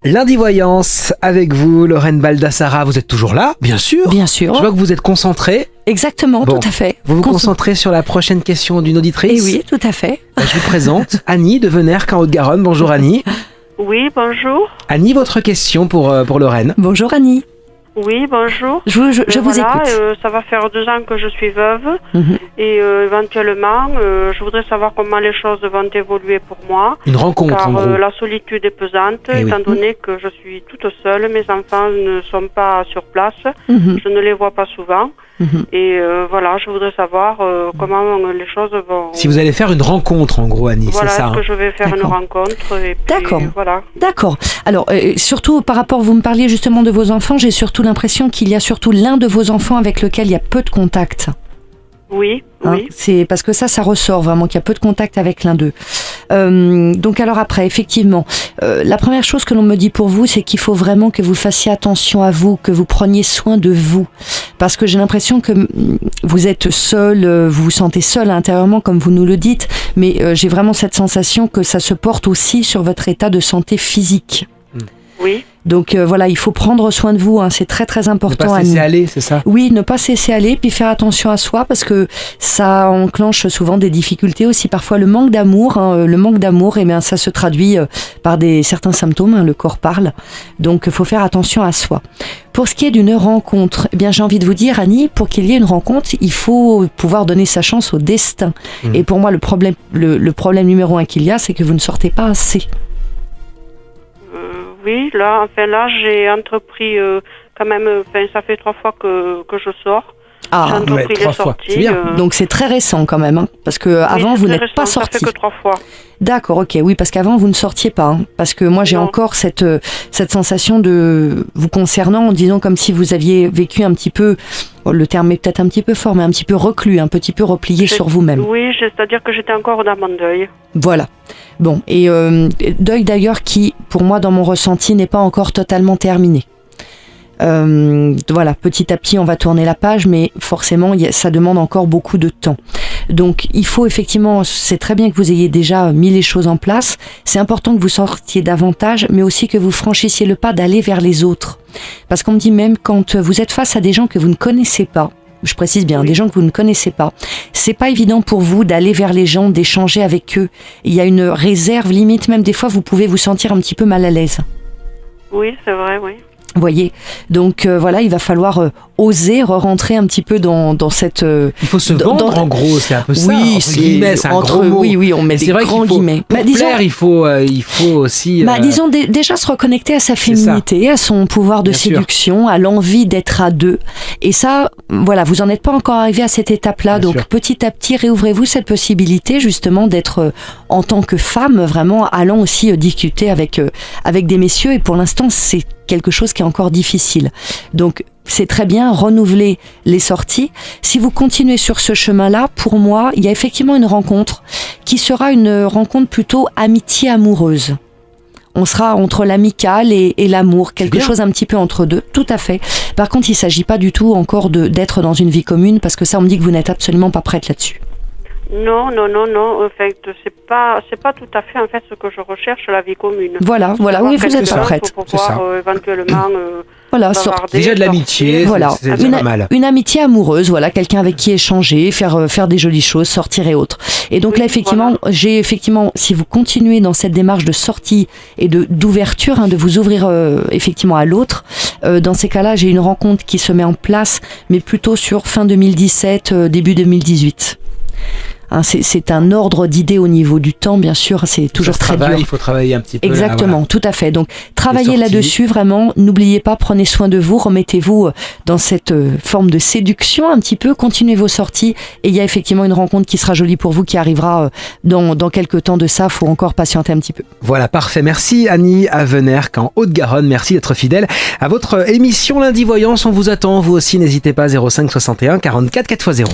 Lundi Voyance avec vous, Lorraine Baldassara. Vous êtes toujours là, bien sûr. Bien sûr. Je vois que vous êtes concentrée. Exactement, Bon, tout à fait. Vous vous concentrez sur la prochaine question d'une auditrice. Eh oui, tout à fait. Je vous présente Annie de Venerque en Haute-Garonne. Bonjour Annie. Oui, bonjour. Annie, votre question pour Lorraine. Bonjour Annie. Oui, bonjour. Je vous Voilà, écoute. ça va faire 2 ans que je suis veuve Mhm. et éventuellement, je voudrais savoir comment les choses vont évoluer pour moi. Une rencontre Car en gros. la solitude est pesante, Eh oui. étant donné que je suis toute seule, mes enfants ne sont pas sur place, Mhm. je ne les vois pas souvent. Mhm. Et voilà, je voudrais savoir comment les choses vont... Si vous allez faire une rencontre en gros Annie, Voilà, c'est ça. est-ce que je vais faire une D'accord. rencontre et puis D'accord. voilà. D'accord. Alors, surtout par rapport, vous me parliez justement de vos enfants, j'ai surtout l'impression qu'il y a surtout l'un de vos enfants avec lequel il y a peu de contact. Oui, Hein, oui. c'est parce que ça ressort vraiment qu'il y a peu de contact avec l'un d'eux. Donc alors après, effectivement, la première chose que l'on me dit pour vous, c'est qu'il faut vraiment que vous fassiez attention à vous, que vous preniez soin de vous, parce que j'ai l'impression que vous êtes seul, vous vous sentez seul intérieurement, comme vous nous le dites, mais j'ai vraiment cette sensation que ça se porte aussi sur votre état de santé physique. Oui, Donc voilà, il faut prendre soin de vous, hein, c'est très très Ne important. pas se laisser Annie. aller, c'est ça. Oui, ne pas se laisser aller, puis faire attention à soi parce que ça enclenche souvent des difficultés aussi. Parfois, le manque d'amour, eh bien, ça se traduit par certains symptômes. Hein, le corps parle, donc il faut faire attention à soi. Pour ce qui est d'une rencontre, eh bien, j'ai envie de vous dire, Annie, pour qu'il y ait une rencontre, il faut pouvoir donner sa chance au destin. Mmh. Et pour moi, le problème numéro 1 qu'il y a, c'est que vous ne sortez pas assez. oui, là, j'ai entrepris quand même, ça fait 3 fois que je sors. J'ai Ah, entrepris ouais, 3 les fois, sorties. c'est bien. donc c'est très récent quand même, hein, parce que oui, avant c'est vous très n'êtes pas récent, sorti. Ça fait que 3 fois. D'accord, ok, oui, parce qu'avant vous ne sortiez pas, hein, parce que moi j'ai Non. encore cette sensation de vous concernant, en disant comme si vous aviez vécu un petit peu, le terme est peut-être un petit peu fort, mais un petit peu reclus, un petit peu replié sur vous-même. Oui, c'est-à-dire que j'étais encore dans mon deuil. Voilà. Bon, et deuil d'ailleurs qui, pour moi, dans mon ressenti, n'est pas encore totalement terminé. Voilà, petit à petit, on va tourner la page, mais forcément, ça demande encore beaucoup de temps. Donc, il faut effectivement, c'est très bien que vous ayez déjà mis les choses en place. C'est important que vous sortiez davantage, mais aussi que vous franchissiez le pas d'aller vers les autres. Parce qu'on me dit même, quand vous êtes face à des gens que vous ne connaissez pas, je précise bien, Oui. des gens que vous ne connaissez pas, c'est pas évident pour vous d'aller vers les gens, d'échanger avec eux. Il y a une réserve, limite, même des fois, vous pouvez vous sentir un petit peu mal à l'aise. Oui, c'est vrai, oui. Vous voyez, donc voilà, il va falloir oser rentrer un petit peu dans cette... Il faut se vendre en gros, c'est un peu ça. oui, entre guillemets, c'est un gros mot. Oui, on met C'est des vrai grands qu'il faut, guillemets. pour plaire, il faut aussi... Disons déjà se reconnecter à sa C'est ça. féminité, à son pouvoir de Bien sûr. séduction, à l'envie d'être à deux. Et ça, voilà, vous en êtes pas encore arrivé à cette étape-là. Bien Donc sûr. petit à petit, réouvrez-vous cette possibilité justement d'être en tant que femme, vraiment allant aussi discuter avec des messieurs. Et pour l'instant, c'est quelque chose qui est encore difficile. Donc c'est très bien, renouveler les sorties. Si vous continuez sur ce chemin-là, pour moi, il y a effectivement une rencontre qui sera une rencontre plutôt amitié amoureuse. On sera entre l'amical et l'amour, quelque bien. chose un petit peu entre deux, tout à fait. Par contre, il ne s'agit pas du tout encore d'être dans une vie commune, parce que ça, on me dit que vous n'êtes absolument pas prête là-dessus. Non. En fait, c'est pas tout à fait en fait ce que je recherche, la vie commune. Voilà, oui, Avoir vous n'êtes quelqu'un pas prête. Pour C'est ça. pouvoir éventuellement Voilà, bavarder, Déjà de l'amitié, sortir. Voilà, c'est déjà pas mal. une amitié amoureuse, voilà, quelqu'un avec qui échanger, faire des jolies choses, sortir et autres. Et donc Oui, là, effectivement, si vous continuez dans cette démarche de sortie et d'ouverture, hein, de vous ouvrir effectivement à l'autre, dans ces cas-là, j'ai une rencontre qui se met en place, mais plutôt sur fin 2017, début 2018. Hein, c'est un ordre d'idées au niveau du temps, bien sûr, c'est toujours très dur. Il faut travailler un petit peu. Exactement, Là, tout à fait. Donc, travaillez sorties. là-dessus, vraiment. N'oubliez pas, prenez soin de vous, remettez-vous dans cette forme de séduction un petit peu, continuez vos sorties. Et il y a effectivement une rencontre qui sera jolie pour vous, qui arrivera dans quelques temps de ça. Faut encore patienter un petit peu. Voilà, parfait. Merci Annie à Venerque en Haute-Garonne. Merci d'être fidèle à votre émission Lundi Voyance. On vous attend, vous aussi, n'hésitez pas, 05 61 44 4x0.